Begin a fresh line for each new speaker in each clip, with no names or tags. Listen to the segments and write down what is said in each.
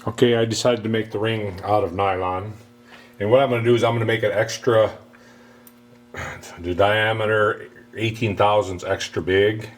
Okay, I decided to make the ring out of nylon. And what I'm going to do is I'm going to make it extra, the diameter 18 thousandths extra big.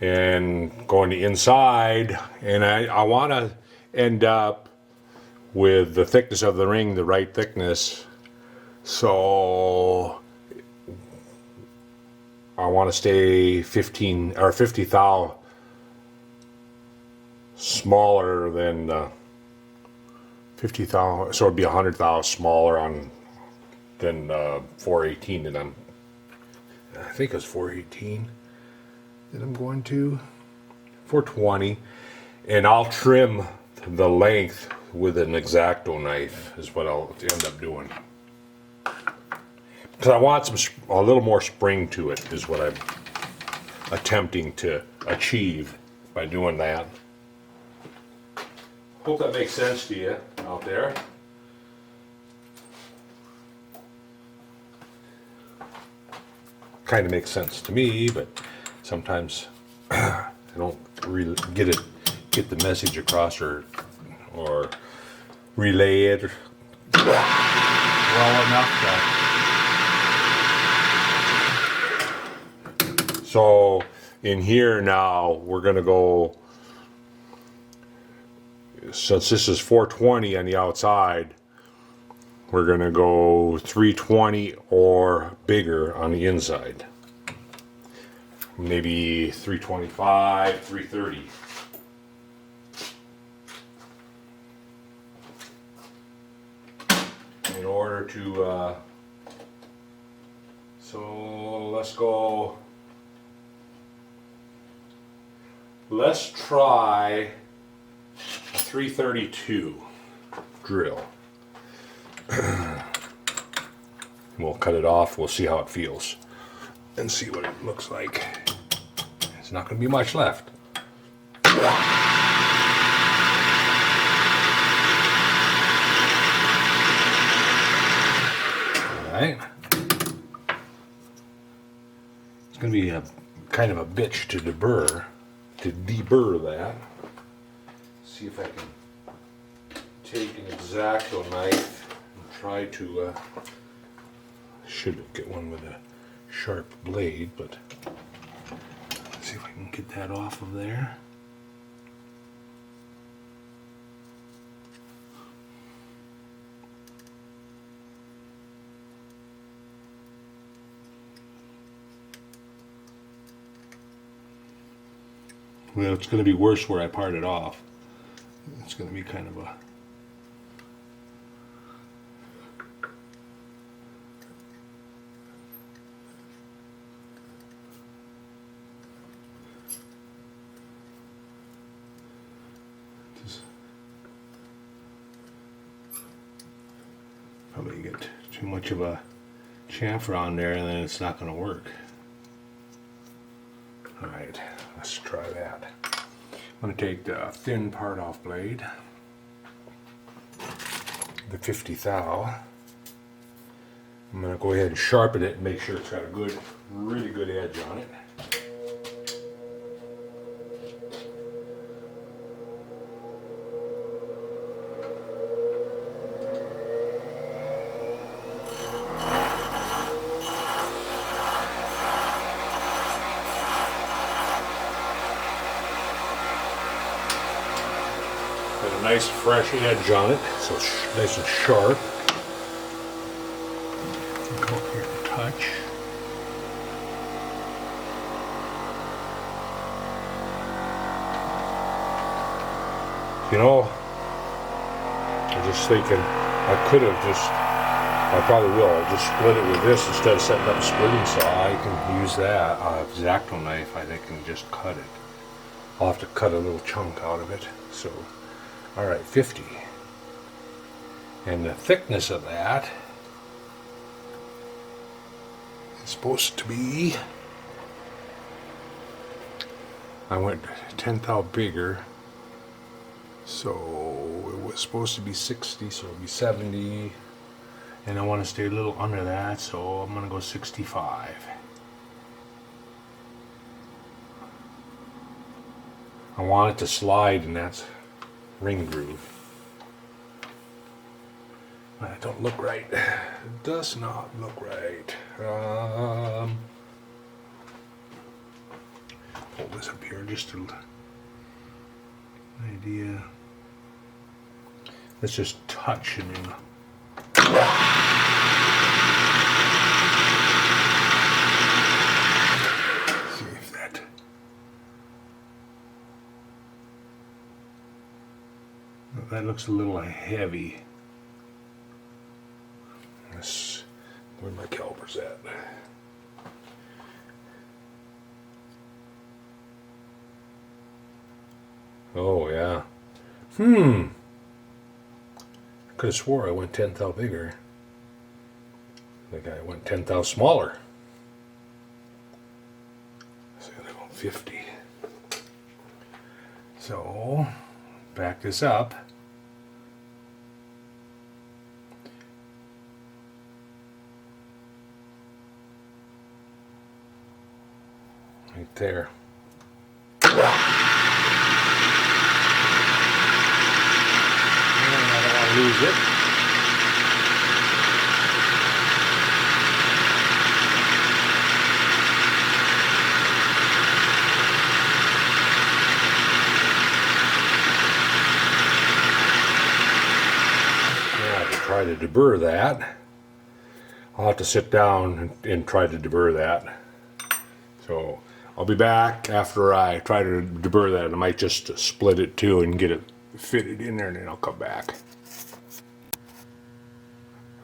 And going the inside, and I want to end up with the thickness of the ring, the right thickness. So I want to stay 15 or 50 thou smaller than 50 thou, so it'd be 100 thou smaller on than 418, and I think it was 418 that I'm going to 420, and I'll trim the length with an X-Acto knife is what I'll end up doing, because I want a little more spring to it is what I'm attempting to achieve by doing that. Hope that makes sense to you out there. Kind of makes sense to me, but sometimes I don't really get the message across or relay it well enough. So in here now we're gonna go, since this is 420 on the outside, we're gonna go 320 or bigger on the inside. Maybe 325, 330. In order to, so let's go, let's try a 332 drill. We'll cut it off, we'll see how it feels and see what it looks like. There's not going to be much left. Alright. It's going to be a kind of a bitch to deburr that. See if I can take an X-Acto knife and try to, should get one with a sharp blade, but let's see if I can get that off of there. Well, it's going to be worse where I part it off. It's going to be kind of a probably get too much of a chamfer on there and then it's not going to work. Alright, let's try that. I'm going to take the thin part off blade, the 50 thou. I'm going to go ahead and sharpen it and make sure it's got a good, really good edge on it. Got a nice fresh edge on it, so it's nice and sharp. Go up here and touch. You know, I'm just thinking I could have just, I probably will, just split it with this instead of setting up a splitting saw. I can use that X-Acto knife, I think, and just cut it. I'll have to cut a little chunk out of it. So, alright, 50. And the thickness of that is supposed to be, I went 10 thou bigger, so it was supposed to be 60, so it'll be 70, and I want to stay a little under that, so I'm going to go 65. I want it to slide in that ring groove. That don't look right. It does not look right. Pull this up here just to idea. Let's just touch and then. See if that. That looks a little heavy. Where my calipers at? Oh yeah. I could have swore I went 10 thou bigger. I think I went 10 thou smaller. So I go 50. So back this up. Right there. And I don't want to lose it. Yeah, to try to deburr that, I'll have to sit down and try to deburr that. So I'll be back after I try to deburr that. I might just split it too and get it fitted in there, and then I'll come back.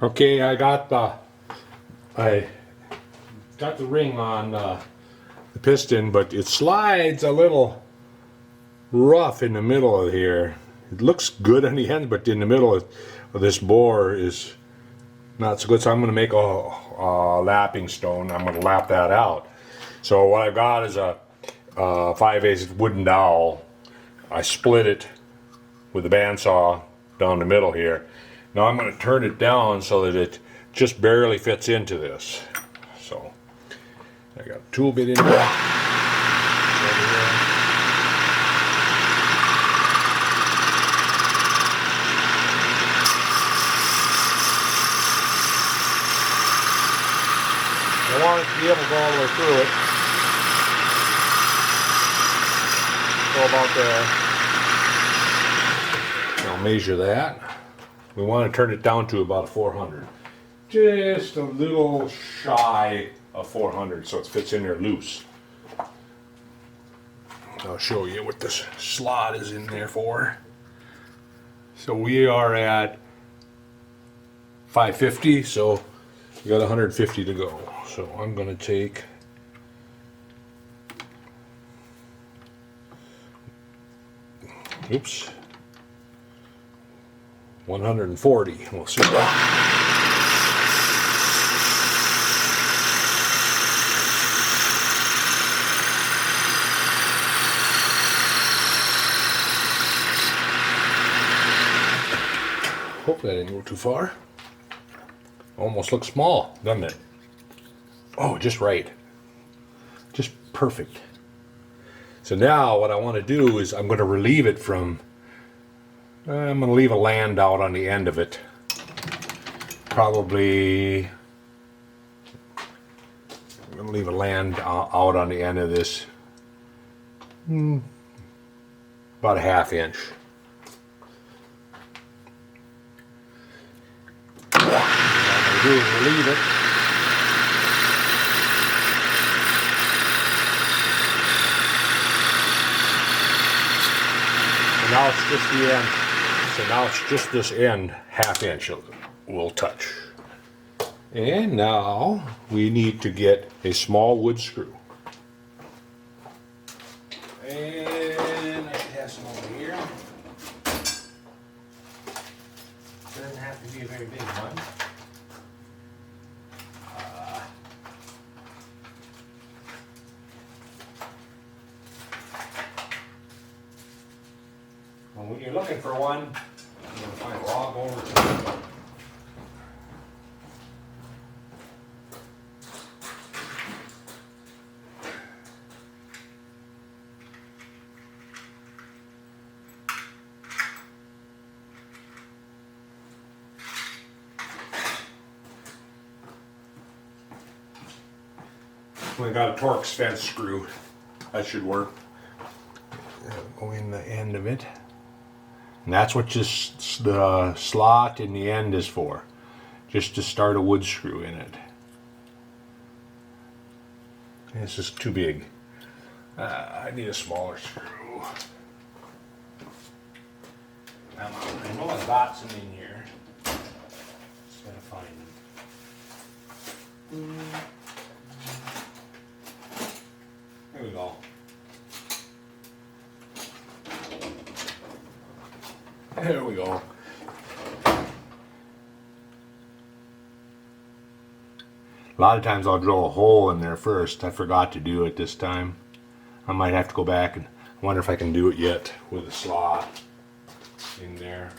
Okay, I got the ring on the piston, but it slides a little rough in the middle of here. It looks good on the end, but in the middle of this bore is not so good. So I'm going to make a lapping stone. I'm going to lap that out. So what I've got is a 5/8 wooden dowel. I split it with a bandsaw down the middle here. Now I'm going to turn it down so that it just barely fits into this. So I got a tool bit in there. I want it to be able to go all the way through it. Go about there. I'll measure that. We want to turn it down to about a 400. Just a little shy of 400 so it fits in there loose. I'll show you what this slot is in there for. So we are at 550, so we got 150 to go. So I'm going to take oops, 140. We'll see what. Hopefully I didn't go too far. Almost looks small, doesn't it? Oh, just right. Just perfect. So now what I want to do is I'm going to relieve it from, I'm going to leave a land out on the end of it. Probably, I'm going to leave a land out on the end of this. About a 1/2 inch. What I'm going to do is relieve it. Now it's just the end. So now it's just this end 1/2 inch will touch. And now we need to get a small wood screw. And I should have some over here. Doesn't have to be a very big one. When you're looking for one, you're going to find a log over to the We got a Torx fence screw. That should work. Go in the end of it. And that's what just the slot in the end is for. Just to start a wood screw in it. This is too big. I need a smaller screw. I know I got some in here. Just gotta find them. There we go. There we go. A lot of times I'll drill a hole in there first. I forgot to do it this time. I might have to go back and wonder if I can do it yet with a slot in there.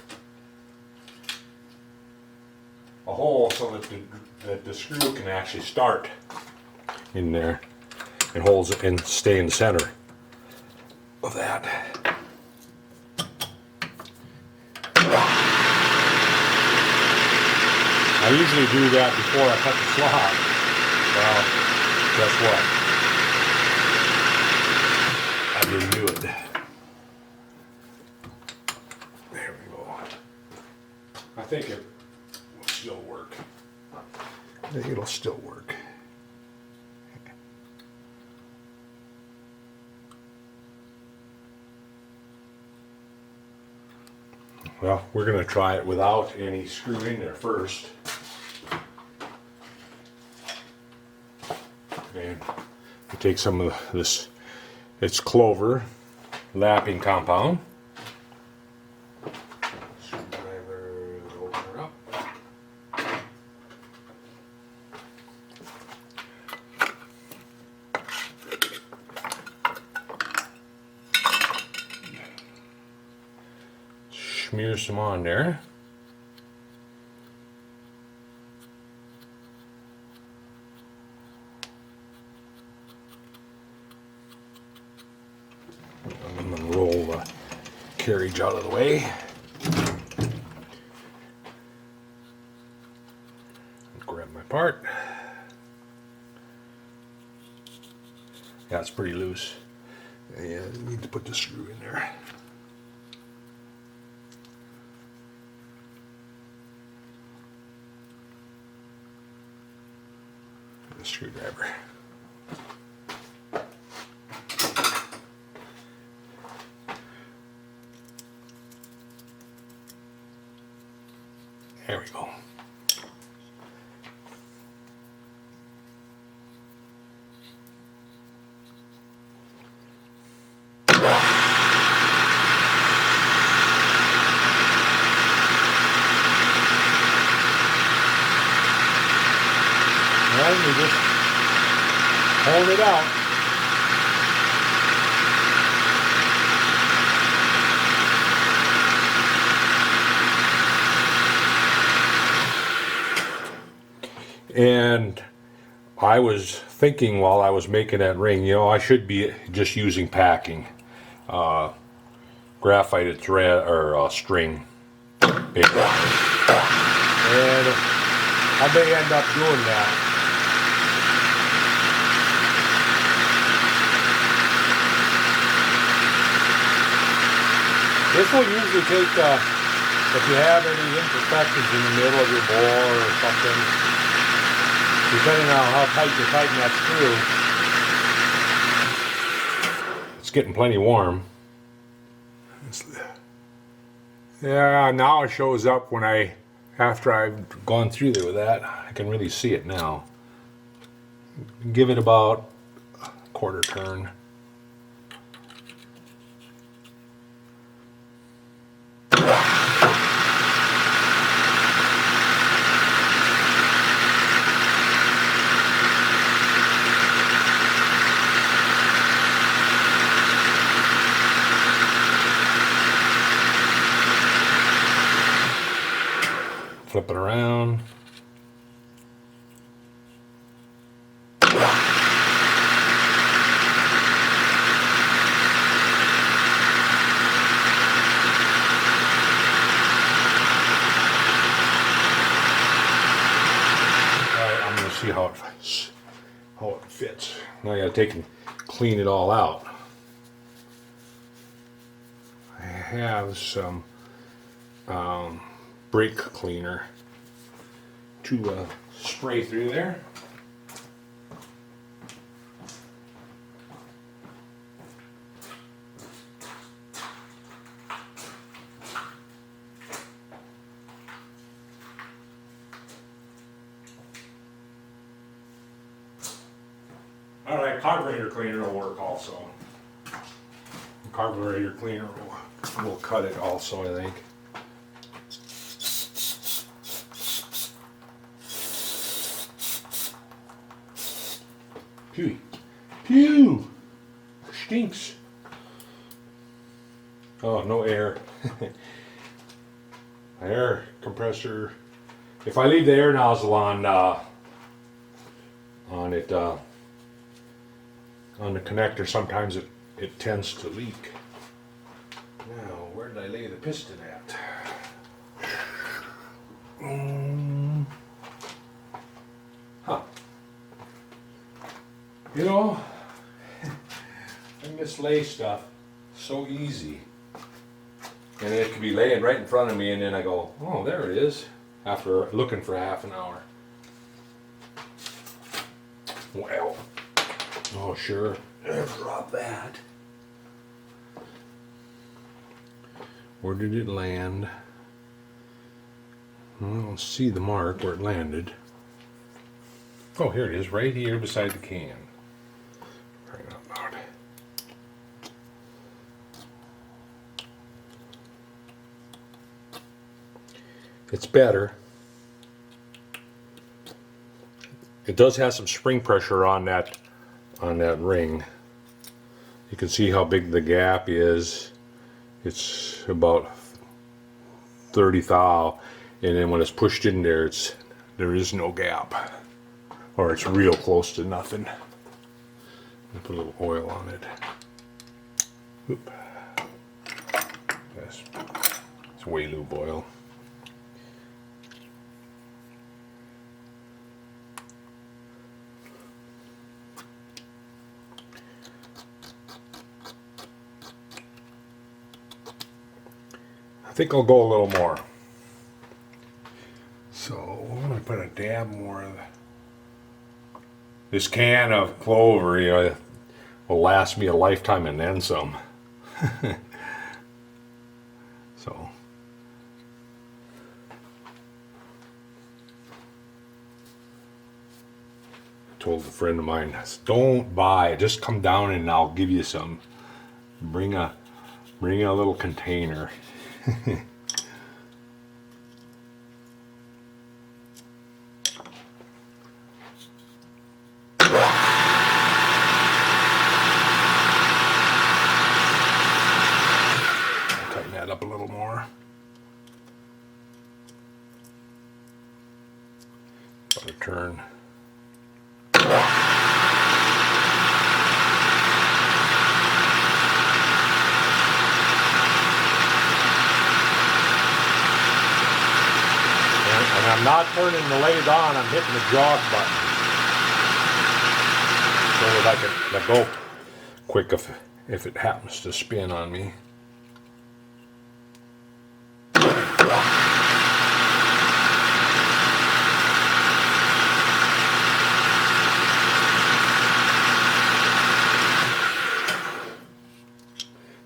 A hole so that the screw can actually start in there and holds it and stay in the center of that. I usually do that before I cut the slot. Well, guess what? I didn't do it. There we go. I think it will still work. I think it'll still work. Well, we're going to try it without any screw in there first. And we take some of this, it's clover lapping compound. Screwdriver, open her up. Smear some on there. I'm going to roll the carriage out of the way. Grab my part. Yeah, it's pretty loose. Yeah, I need to put the screw in there. The screwdriver. There we go. And we just hold it out. And I was thinking while I was making that ring, you know, I should be just using packing, graphite thread or string paper. And I may end up doing that. This will usually take, if you have any imperfections in the middle of your bore or something, depending on how tight you tighten that screw. It's getting plenty warm. Yeah, now it shows up when after I've gone through there with that. I can really see it now. Give it about a quarter turn. Flip it around. I'm going to see how it fits. Now I gotta take and clean it all out. I have some brake cleaner to spray through there. Alright, carburetor cleaner will work also. Carburetor cleaner will cut it also, I think. Pew! Pew! Stinks. Oh, no air. Air compressor. If I leave the air nozzle on it on the connector, sometimes it tends to leak. Now, where did I lay the piston at? Huh. You know, I mislay stuff so easy. And it could be laying right in front of me, and then I go, oh, there it is, after looking for half an hour. Well, oh sure, drop that. Where did it land? I don't see the mark where it landed. Oh, here it is, right here beside the can. Right out loud. It's better. It does have some spring pressure on that ring. You can see how big the gap is. It's about 30 thou, and then when it's pushed in there, there is no gap, or it's real close to nothing. Put a little oil on it. Oop. Yes, it's whey lube oil. I think I'll go a little more. So I'm going to put a dab more of this can of clover. You know, will last me a lifetime and then some. So I told a friend of mine, I said, don't buy, just come down and I'll give you some. Bring a little container. Tighten that up a little more. Let it turn. And I'm not turning the lathe on, I'm hitting the jog button. So that I can let go quick if it happens to spin on me.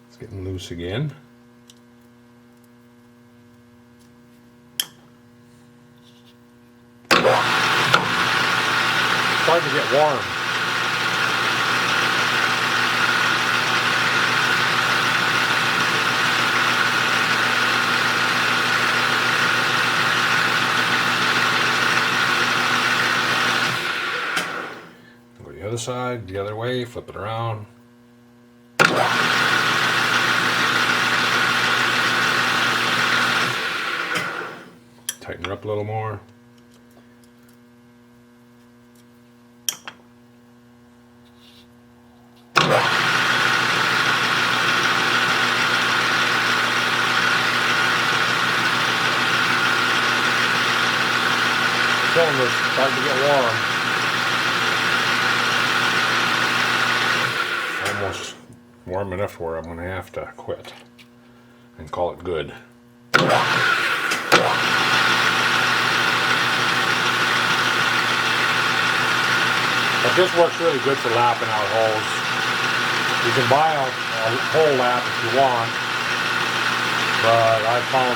It's getting loose again. Starting to get warm. Go the other side, the other way, flip it around. Tighten her up a little more. Cylinder's starting to get warm. warm enough where I'm going to have to quit and call it good. But this works really good for lapping out holes. You can buy a hole lap if you want, but I found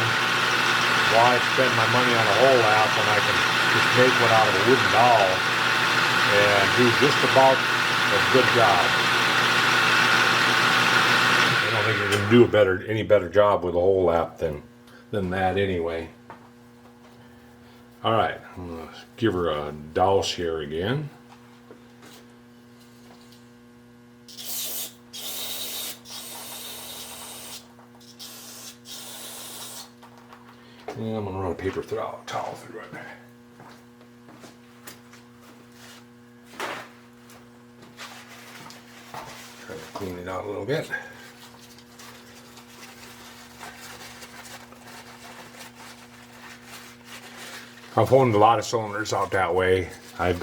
why spend my money on a hole lap when I can just make one out of a wooden dowel and do just about a good job. I don't think you're going to do any better job with a hole lap than that anyway. All right, I'm going to give her a douse here again. And I'm going to run a paper towel through it. Try to clean it out a little bit. I've owned a lot of cylinders out that way. I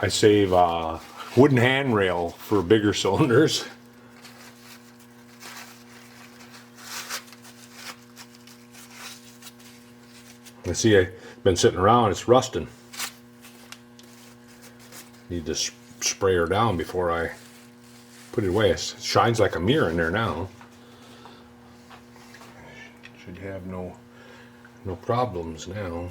save wooden handrail for bigger cylinders. I see I've been sitting around, it's rusting. Need to spray her down before I put it away. It shines like a mirror in there now. Should have no problems now.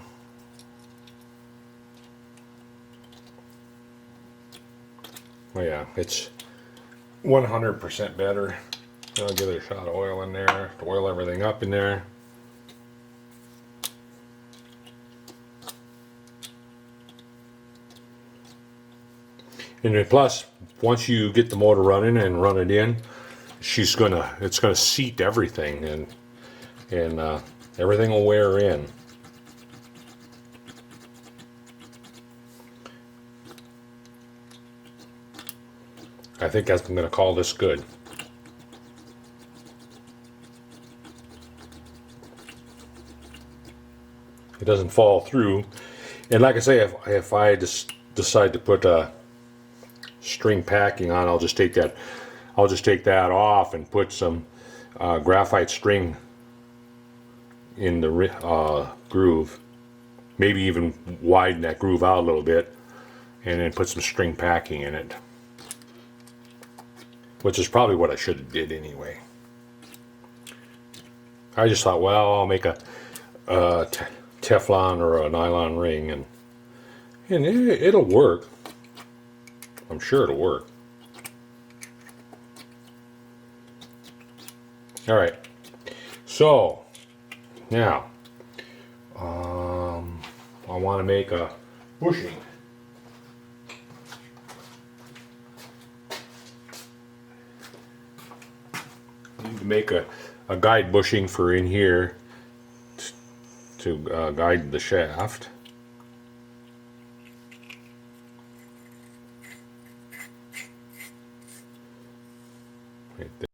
Oh yeah, it's 100% better. I'll give it a shot of oil in there to oil everything up in there. And then plus, once you get the motor running and run it in, it's gonna seat everything, and everything will wear in. I think I'm gonna call this good. It doesn't fall through, and like I say, if I just decide to put string packing on, I'll just take that off and put some graphite string in the groove, maybe even widen that groove out a little bit, and then put some string packing in it, which is probably what I should have did anyway. I just thought, well, I'll make a Teflon or a nylon ring, and it'll work. I'm sure it'll work. All right, so now I want to make a bushing. I need to make a guide bushing for in here to guide the shaft. Right there.